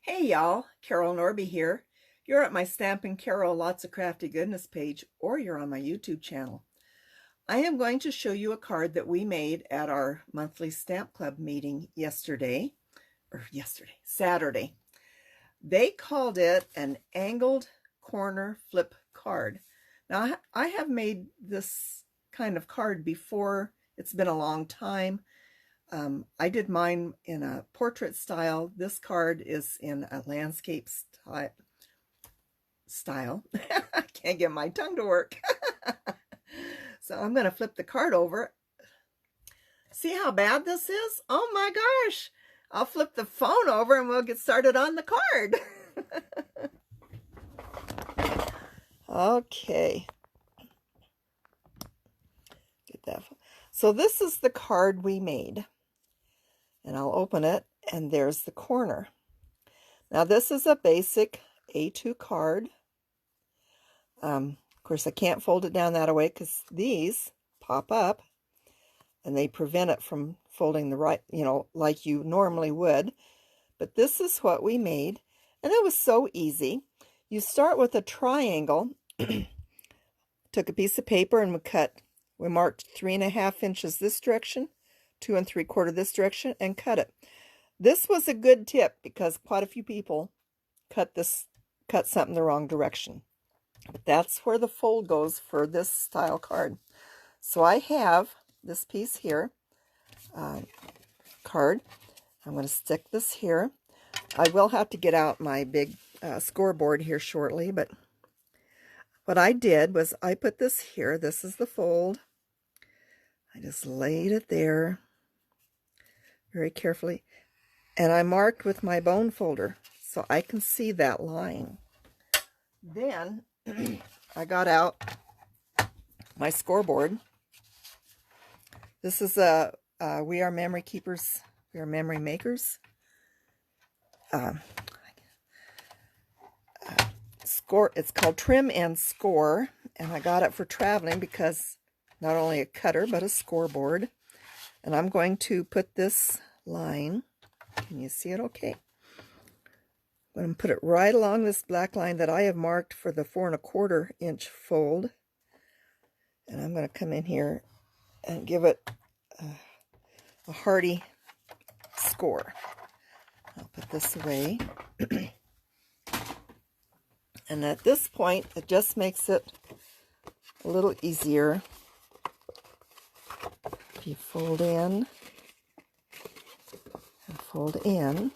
Hey y'all, Carol Norby here. You're at my Stampin' Carol Lots of Crafty Goodness page, or you're on my YouTube channel. I am going to show you a card that we made at our monthly Stamp Club meeting Saturday. They called it an angled corner flip card. Now, I have made this kind of card before. It's been a long time. I did mine in a portrait style. This card is in a landscape style. I can't get my tongue to work. So I'm going to flip the card over. See how bad this is? Oh my gosh. I'll flip the phone over and we'll get started on the card. Okay. Get that. So this is the card we made. And I'll open it, and there's the corner. Now this is a basic A2 card. Of course, I can't fold it down that way because these pop up, and they prevent it from folding the right, like you normally would. But this is what we made, and it was so easy. You start with a triangle. Took a piece of paper and we marked 3.5 inches this direction, 2 3/4 this direction, and cut it. This was a good tip because quite a few people cut something the wrong direction. But that's where the fold goes for this style card. So I have this piece here, card. I'm going to stick this here. I will have to get out my big scoreboard here shortly, but what I did was I put this here. This is the fold. I just laid it there very carefully, and I marked with my bone folder so I can see that line. Then I got out my scoreboard. This is We Are Memory Keepers, We Are Memory Makers score. It's called Trim and Score, and I got it for traveling because not only a cutter but a scoreboard. And I'm going to put this line, can you see it okay? I'm going to put it right along this black line that I have marked for the 4 1/4 inch fold. And I'm going to come in here and give it a hearty score. I'll put this away. And at this point, it just makes it a little easier. If you fold in and fold in,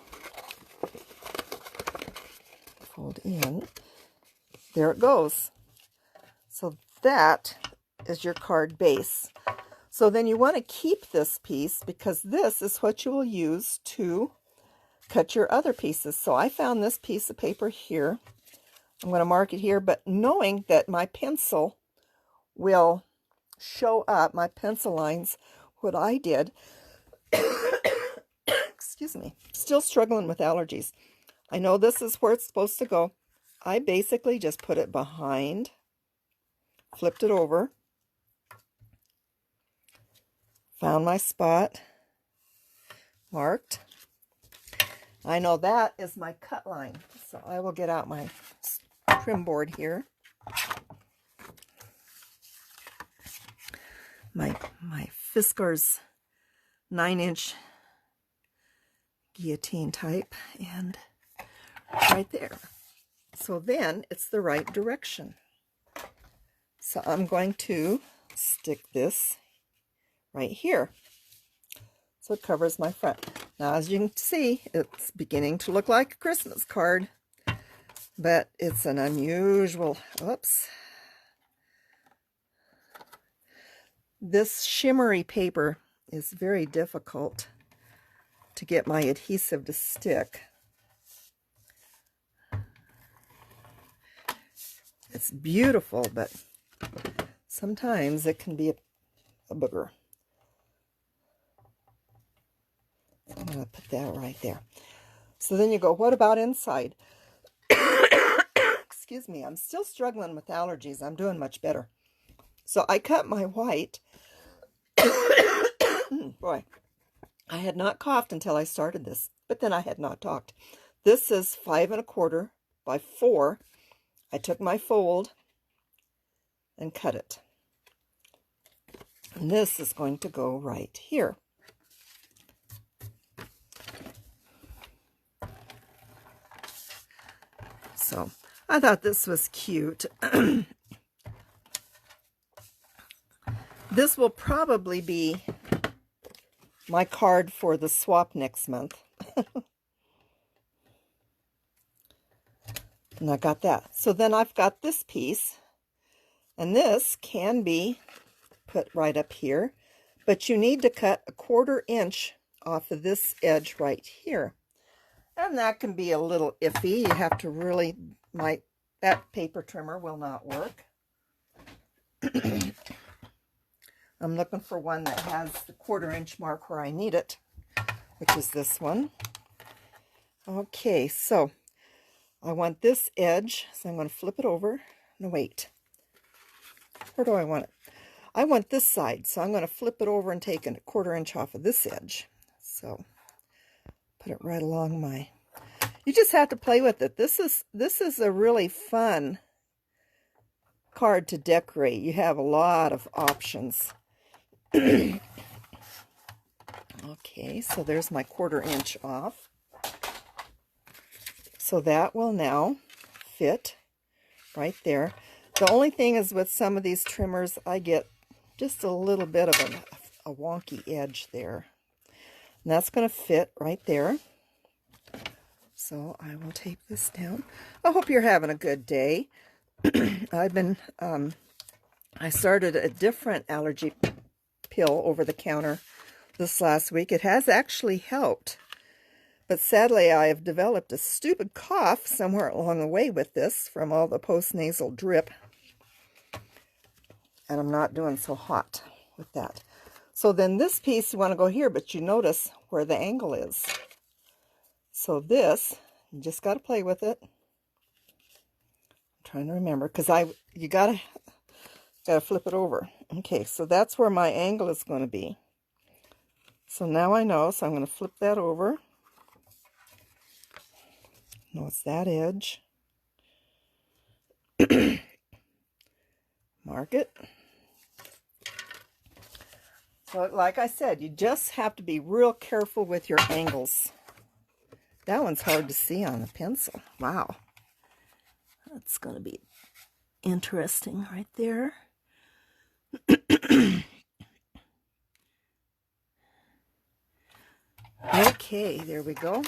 there it goes. So that is your card base. So then you want to keep this piece because this is what you will use to cut your other pieces. So I found this piece of paper here. I'm going to mark it here, but knowing that my pencil will show up, my pencil lines, what I did, excuse me, still struggling with allergies. I know this is where it's supposed to go. I basically just put it behind, flipped it over, found my spot, marked. I know that is my cut line, so I will get out my trim board here. My Fiskars 9-inch guillotine type, and right there. So then it's the right direction. So I'm going to stick this right here so it covers my front. Now, as you can see, it's beginning to look like a Christmas card, but it's an unusual, oops. This shimmery paper is very difficult to get my adhesive to stick. It's beautiful, but sometimes it can be a booger. So I'm going to put that right there. So then you go, what about inside? Excuse me, I'm still struggling with allergies. I'm doing much better. So I cut my white. Boy, I had not coughed until I started this, but then I had not talked. This is 5¼ by 4. I took my fold and cut it. And this is going to go right here. So I thought this was cute. This will probably be my card for the swap next month. And I got that. So then I've got this piece, and this can be put right up here, but you need to cut 1/4 inch off of this edge right here. And that can be a little iffy. You have to really, that paper trimmer will not work. I'm looking for one that has the 1/4 inch mark where I need it, which is this one. Okay, so I want this edge, so I'm going to flip it over. No, wait. Where do I want it? I want this side, so I'm going to flip it over and take a 1/4 inch off of this edge. So put it right along my... You just have to play with it. This is a really fun card to decorate. You have a lot of options. Okay, so there's my 1/4 inch off. So that will now fit right there. The only thing is with some of these trimmers, I get just a little bit of a wonky edge there. And that's going to fit right there. So I will take this down. I hope you're having a good day. I started a different allergy pill over the counter this last week. It has actually helped. But sadly, I have developed a stupid cough somewhere along the way with this from all the postnasal drip. And I'm not doing so hot with that. So then this piece, you want to go here, but you notice where the angle is. So this, you just got to play with it. I'm trying to remember, because you gotta flip it over. Okay, so that's where my angle is going to be. So now I know, so I'm going to flip that over. No, it's that edge. Mark it. So like I said, you just have to be real careful with your angles. That one's hard to see on the pencil. Wow. That's going to be interesting right there. Okay, there we go.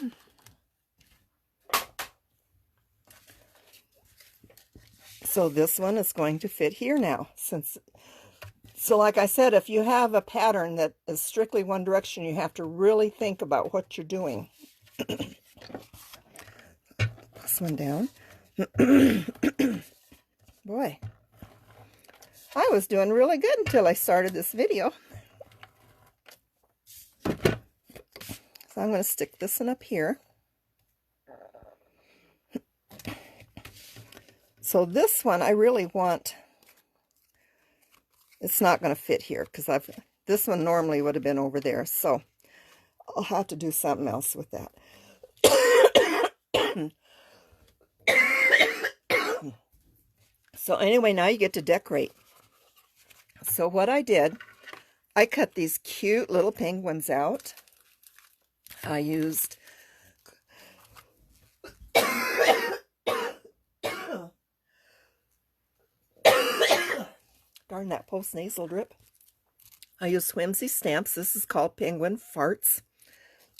So this one is going to fit here now. So like I said, if you have a pattern that is strictly one direction, you have to really think about what you're doing. This one down. Boy, I was doing really good until I started this video. So I'm going to stick this one up here. So this one I really want, it's not going to fit here because this one normally would have been over there. So I'll have to do something else with that. So anyway, now you get to decorate. So what I did, I cut these cute little penguins out. I used darn that postnasal drip. I used Whimsy stamps. This is called Penguin Farts.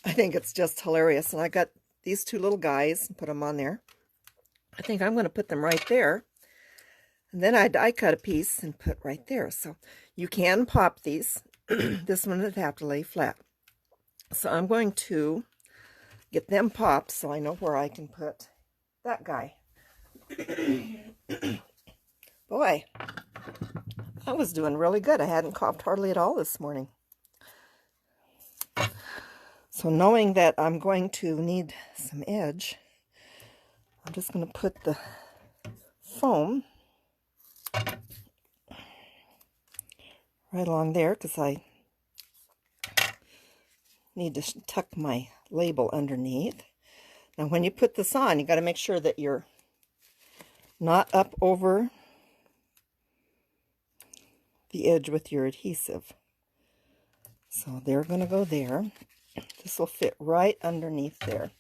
I think it's just hilarious. And I got these two little guys and put them on there. I think I'm going to put them right there. And then I die cut a piece and put right there. So you can pop these. This one would have to lay flat. So I'm going to get them popped so I know where I can put that guy. Boy, I was doing really good. I hadn't coughed hardly at all this morning. So knowing that I'm going to need some edge, I'm just going to put the foam right along there because I need to tuck my label underneath. Now when you put this on, you got to make sure that you're not up over the edge with your adhesive. So they're going to go there. This will fit right underneath there.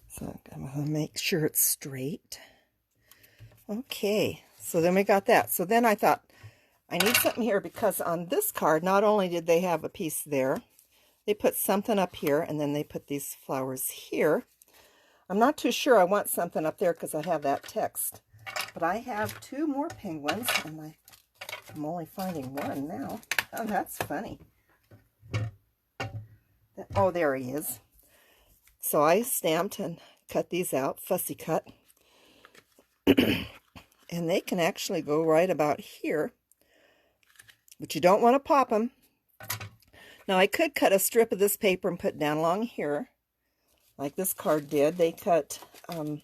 So I'm going to make sure it's straight. Okay, so then we got that. So then I thought, I need something here, because on this card, not only did they have a piece there, they put something up here, and then they put these flowers here. I'm not too sure I want something up there because I have that text. But I have 2 more penguins, and I'm only finding one now. Oh, that's funny. Oh, there he is. So I stamped and cut these out, fussy cut. And they can actually go right about here. But you don't want to pop them. Now I could cut a strip of this paper and put it down along here, like this card did. They cut a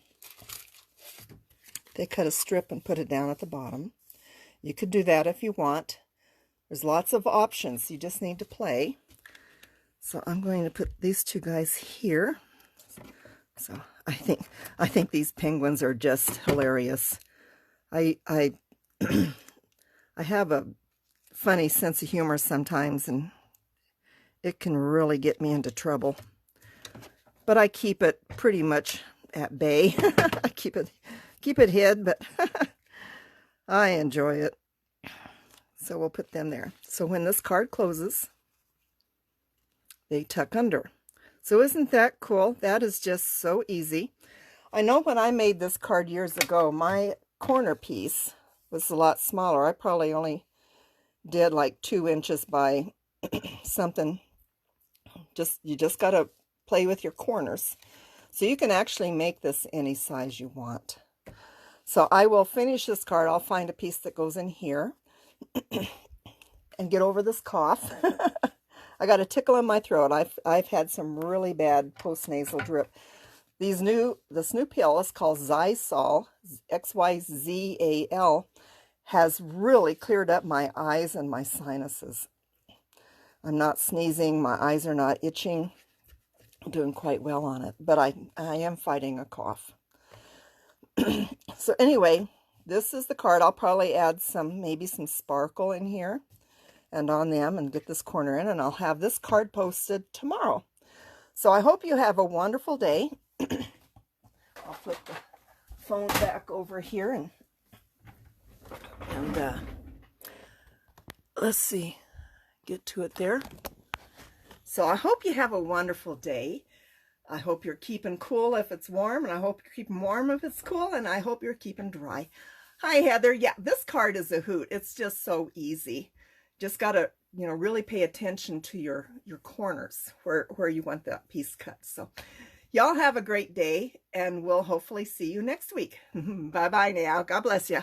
strip and put it down at the bottom. You could do that if you want. There's lots of options. You just need to play. So I'm going to put these 2 guys here. So I think these penguins are just hilarious. I have a funny sense of humor sometimes, and it can really get me into trouble. But I keep it pretty much at bay. I keep it hid, but I enjoy it. So we'll put them there. So when this card closes, they tuck under. So isn't that cool? That is just so easy. I know when I made this card years ago, my corner piece was a lot smaller. I probably only did like 2 inches by something. You just got to play with your corners. So you can actually make this any size you want. So I will finish this card. I'll find a piece that goes in here and get over this cough. I got a tickle in my throat. I've had some really bad postnasal drip. This new pill is called Xyzal, Xyzal, has really cleared up my eyes and my sinuses. I'm not sneezing. My eyes are not itching. I'm doing quite well on it, but I am fighting a cough. So anyway, this is the card. I'll probably add maybe some sparkle in here and on them and get this corner in, and I'll have this card posted tomorrow. So I hope you have a wonderful day. I'll put the phone back over here and let's see, get to it there. So I hope you have a wonderful day. I hope you're keeping cool if it's warm, and I hope you're keeping warm if it's cool, and I hope you're keeping dry. Hi, Heather. Yeah, this card is a hoot. It's just so easy. Just got to, really pay attention to your corners where you want that piece cut. So y'all have a great day, and we'll hopefully see you next week. Bye-bye now. God bless you.